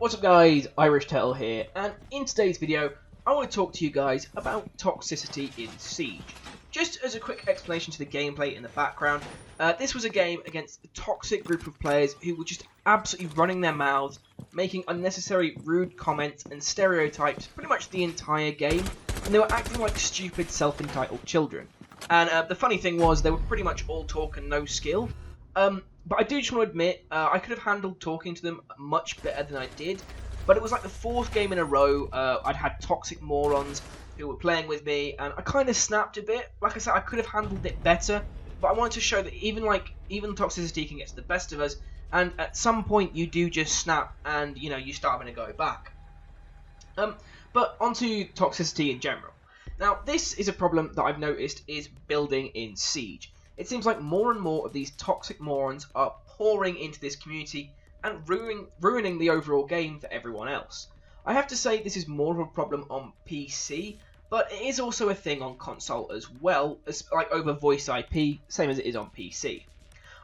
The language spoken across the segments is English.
What's up guys, Irish Turtle here, and in today's video I want to talk to you guys about toxicity in Siege. Just as a quick explanation to the gameplay in the background, this was a game against a toxic group of players who were just absolutely running their mouths, making unnecessary rude comments and stereotypes pretty much the entire game, and they were acting like stupid self-entitled children. And the funny thing was, they were pretty much all talk and no skill. But I do just want to admit, I could have handled talking to them much better than I did. But it was like the fourth game in a row, I'd had toxic morons who were playing with me, and I kind of snapped a bit. Like I said, I could have handled it better, but I wanted to show that even toxicity can get to the best of us, and at some point you do just snap, and you start having to go back. But onto toxicity in general. Now, this is a problem that I've noticed is building in Siege. It seems like more and more of these toxic morons are pouring into this community and ruining the overall game for everyone else. I have to say this is more of a problem on PC, but it is also a thing on console as well, as like over voice IP, same as it is on PC.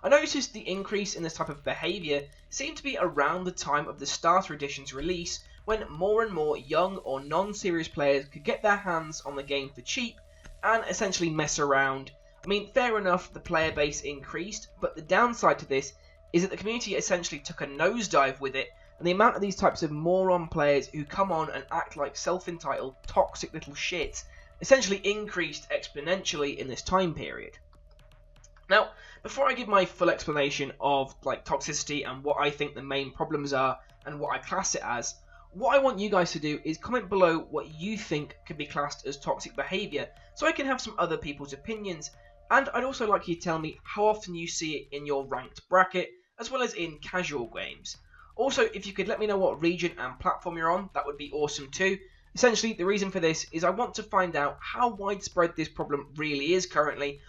I noticed the increase in this type of behaviour seemed to be around the time of the Starter Edition's release, when more and more young or non-serious players could get their hands on the game for cheap and essentially mess around. I mean, fair enough, the player base increased, but the downside to this is that the community essentially took a nosedive with it, and the amount of these types of moron players who come on and act like self-entitled, toxic little shits essentially increased exponentially in this time period. Now, before I give my full explanation of toxicity and what I think the main problems are and what I class it as, what I want you guys to do is comment below what you think could be classed as toxic behaviour, so I can have some other people's opinions. And I'd also like you to tell me how often you see it in your ranked bracket, as well as in casual games. Also, if you could let me know what region and platform you're on, that would be awesome too. Essentially, the reason for this is I want to find out how widespread this problem really is currently.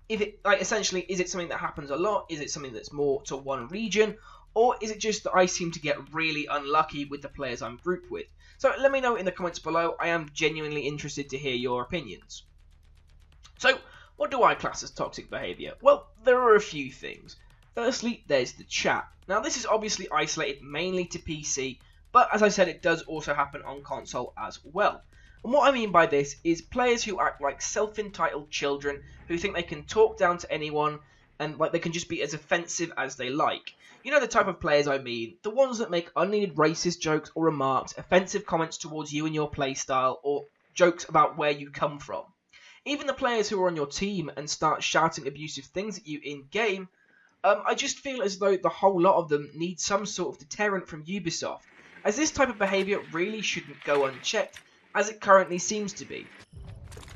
If it, essentially, is it something that happens a lot? Is it something that's more to one region? Or is it just that I seem to get really unlucky with the players I'm grouped with? So let me know in the comments below. I am genuinely interested to hear your opinions. So, what do I class as toxic behaviour? Well, there are a few things. Firstly, there's the chat. Now, this is obviously isolated mainly to PC, but as I said, it does also happen on console as well. And what I mean by this is players who act like self-entitled children who think they can talk down to anyone and they can just be as offensive as they like. You know the type of players I mean, the ones that make unneeded racist jokes or remarks, offensive comments towards you and your playstyle, or jokes about where you come from. Even the players who are on your team and start shouting abusive things at you in-game, I just feel as though the whole lot of them need some sort of deterrent from Ubisoft, as this type of behaviour really shouldn't go unchecked, as it currently seems to be.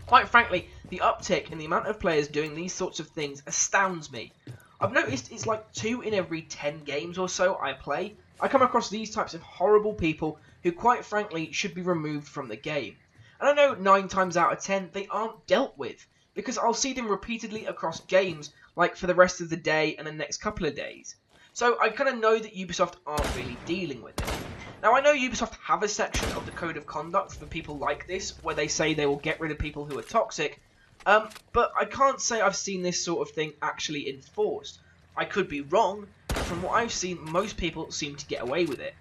Quite frankly, the uptick in the amount of players doing these sorts of things astounds me. I've noticed it's like 2 in every 10 games or so I play, I come across these types of horrible people who quite frankly should be removed from the game. And I know 9 times out of 10 they aren't dealt with, because I'll see them repeatedly across games, like for the rest of the day and the next couple of days. So I kind of know that Ubisoft aren't really dealing with it. Now I know Ubisoft have a section of the Code of Conduct for people like this, where they say they will get rid of people who are toxic, but I can't say I've seen this sort of thing actually enforced. I could be wrong, but from what I've seen, most people seem to get away with it.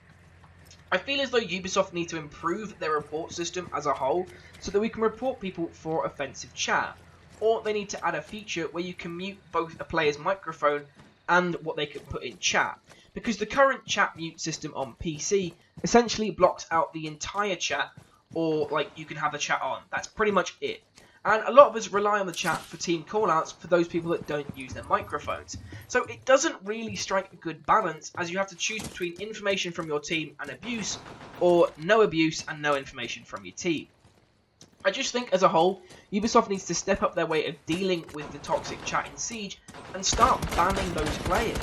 I feel as though Ubisoft need to improve their report system as a whole so that we can report people for offensive chat, or they need to add a feature where you can mute both a player's microphone and what they can put in chat, because the current chat mute system on PC essentially blocks out the entire chat, or you can have the chat on. That's pretty much it. And a lot of us rely on the chat for team callouts for those people that don't use their microphones. So it doesn't really strike a good balance, as you have to choose between information from your team and abuse, or no abuse and no information from your team. I just think, as a whole, Ubisoft needs to step up their way of dealing with the toxic chat in Siege and start banning those players.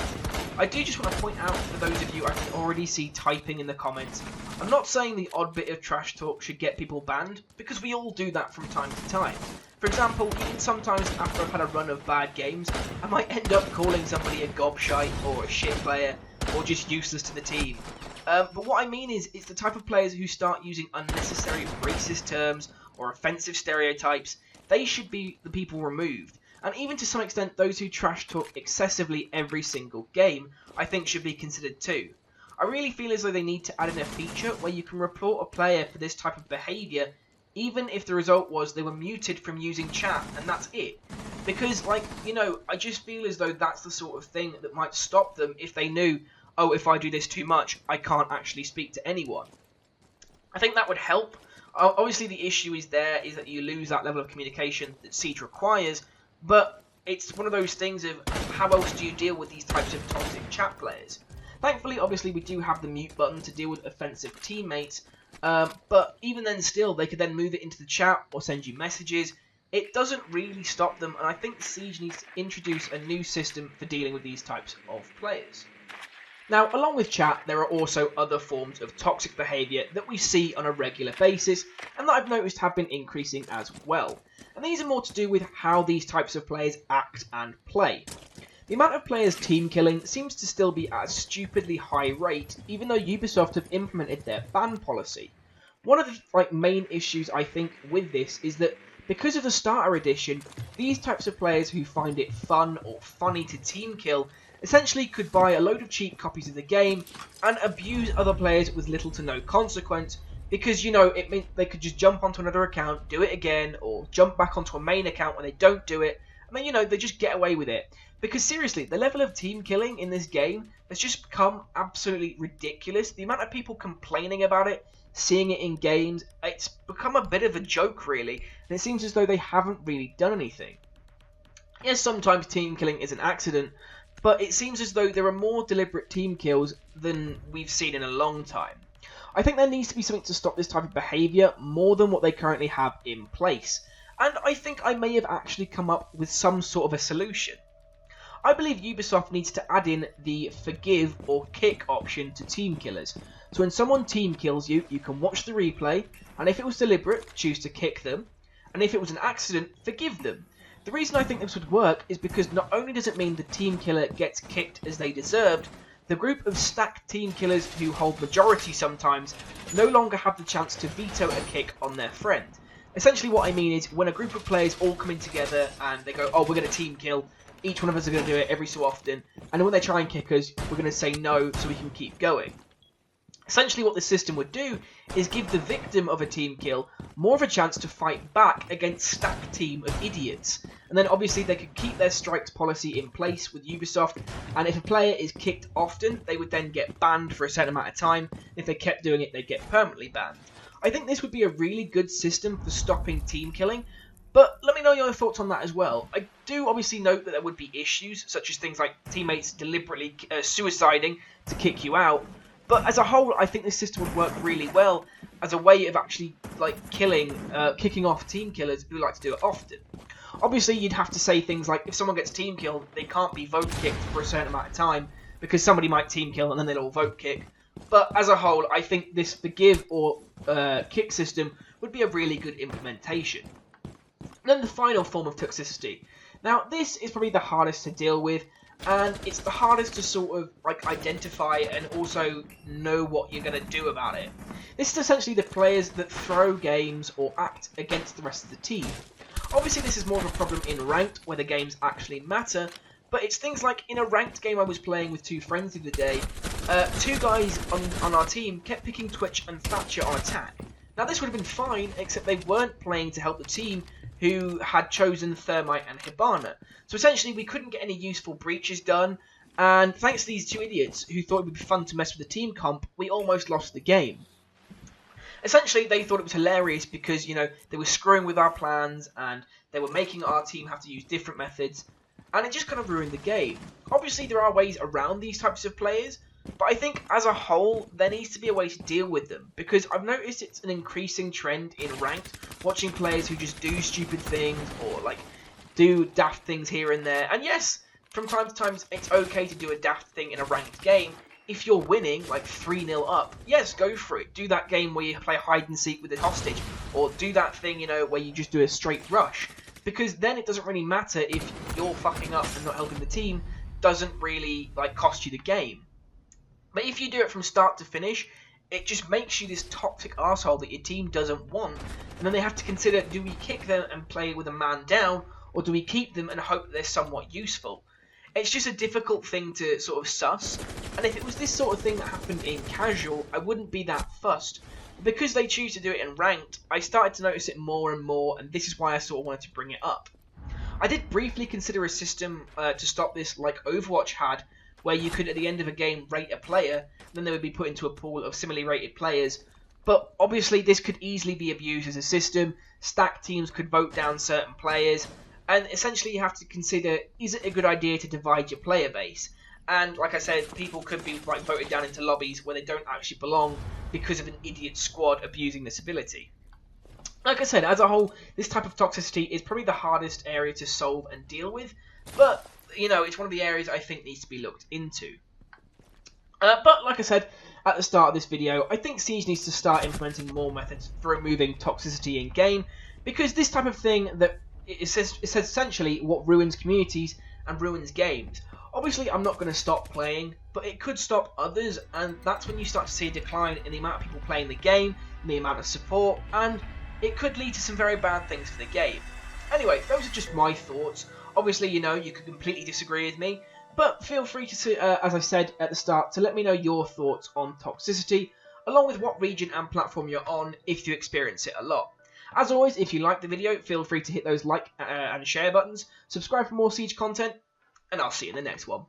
I do just want to point out, for those of you I can already see typing in the comments, I'm not saying the odd bit of trash talk should get people banned, because we all do that from time to time. For example, even sometimes after I've had a run of bad games, I might end up calling somebody a gobshite or a shit player, or just useless to the team. But what I mean is, it's the type of players who start using unnecessary racist terms or offensive stereotypes. They should be the people removed. And even to some extent, those who trash talk excessively every single game, I think should be considered too. I really feel as though they need to add in a feature where you can report a player for this type of behaviour, even if the result was they were muted from using chat, and that's it. Because, like, you know, I just feel as though that's the sort of thing that might stop them if they knew, oh, if I do this too much, I can't actually speak to anyone. I think that would help. Obviously, the issue is that you lose that level of communication that Siege requires, but it's one of those things of how else do you deal with these types of toxic chat players? Thankfully, obviously, we do have the mute button to deal with offensive teammates, but even then still, they could then move it into the chat or send you messages. It doesn't really stop them, and I think Siege needs to introduce a new system for dealing with these types of players. Now, along with chat, there are also other forms of toxic behaviour that we see on a regular basis, and that I've noticed have been increasing as well. And these are more to do with how these types of players act and play. The amount of players team killing seems to still be at a stupidly high rate, even though Ubisoft have implemented their ban policy. One of the main issues I think with this is that because of the starter edition, these types of players who find it fun or funny to team kill essentially could buy a load of cheap copies of the game and abuse other players with little to no consequence, because, you know, it meant they could just jump onto another account, do it again, or jump back onto a main account when they don't do it, and then, you know, they just get away with it. Because seriously, the level of team killing in this game has just become absolutely ridiculous. The amount of people complaining about it, seeing it in games, it's become a bit of a joke, really, and it seems as though they haven't really done anything. Yes, sometimes team killing is an accident, but it seems as though there are more deliberate team kills than we've seen in a long time. I think there needs to be something to stop this type of behaviour more than what they currently have in place, and I think I may have actually come up with some sort of a solution. I believe Ubisoft needs to add in the forgive or kick option to team killers. So when someone team kills you, you can watch the replay, and if it was deliberate, choose to kick them, and if it was an accident, forgive them. The reason I think this would work is because not only does it mean the team killer gets kicked as they deserved, the group of stacked team killers who hold majority sometimes no longer have the chance to veto a kick on their friend. Essentially what I mean is when a group of players all come in together and they go, oh, we're going to team kill, each one of us are going to do it every so often, and when they try and kick us, we're going to say no so we can keep going. Essentially what this system would do is give the victim of a team kill more of a chance to fight back against a stacked team of idiots. And then obviously they could keep their strikes policy in place with Ubisoft, and if a player is kicked often, they would then get banned for a certain amount of time. If they kept doing it, they'd get permanently banned. I think this would be a really good system for stopping team killing, but let me know your thoughts on that as well. I do obviously note that there would be issues, such as things like teammates deliberately suiciding to kick you out. But as a whole, I think this system would work really well as a way of actually kicking off team killers who like to do it often. Obviously, you'd have to say things like if someone gets team killed, they can't be vote kicked for a certain amount of time because somebody might team kill and then they'll all vote kick. But as a whole, I think this forgive or kick system would be a really good implementation. And then the final form of toxicity. Now, this is probably the hardest to deal with, and it's the hardest to sort of identify and also know what you're going to do about it. This is essentially the players that throw games or act against the rest of the team. Obviously this is more of a problem in ranked where the games actually matter, but it's things like in a ranked game I was playing with two friends the other day, two guys on our team kept picking Twitch and Thatcher on attack. Now this would have been fine, except they weren't playing to help the team who had chosen Thermite and Hibana. So essentially we couldn't get any useful breaches done, and thanks to these two idiots who thought it would be fun to mess with the team comp, we almost lost the game. Essentially they thought it was hilarious because, you know, they were screwing with our plans and they were making our team have to use different methods, and it just kind of ruined the game. Obviously there are ways around these types of players, but I think as a whole there needs to be a way to deal with them, because I've noticed it's an increasing trend in ranked, watching players who just do stupid things or do daft things here and there. And yes, from time to time it's okay to do a daft thing in a ranked game. If you're winning 3-0 up, yes, go for it. Do that game where you play hide and seek with a hostage, or do that thing, where you just do a straight rush, because then it doesn't really matter if you're fucking up and not helping the team. Doesn't really cost you the game. But if you do it from start to finish, it just makes you this toxic arsehole that your team doesn't want, and then they have to consider, do we kick them and play with a man down, or do we keep them and hope that they're somewhat useful? It's just a difficult thing to sort of suss, and if it was this sort of thing that happened in casual, I wouldn't be that fussed. But because they choose to do it in ranked, I started to notice it more and more, and this is why I sort of wanted to bring it up. I did briefly consider a system to stop this like Overwatch had, where you could at the end of a game rate a player, then they would be put into a pool of similarly rated players. But obviously this could easily be abused as a system, stacked teams could vote down certain players, and essentially you have to consider, is it a good idea to divide your player base? And like I said, people could be like voted down into lobbies where they don't actually belong because of an idiot squad abusing this ability. Like I said, as a whole, this type of toxicity is probably the hardest area to solve and deal with, but, you know, it's one of the areas I think needs to be looked into. But, like I said at the start of this video, I think Siege needs to start implementing more methods for removing toxicity in-game, because this type of thing that is essentially what ruins communities and ruins games. Obviously, I'm not going to stop playing, but it could stop others, and that's when you start to see a decline in the amount of people playing the game, and the amount of support, and it could lead to some very bad things for the game. Anyway, those are just my thoughts. Obviously, you know, you could completely disagree with me, but feel free to, as I said at the start, to let me know your thoughts on toxicity, along with what region and platform you're on if you experience it a lot. As always, if you liked the video, feel free to hit those like and share buttons, subscribe for more Siege content, and I'll see you in the next one.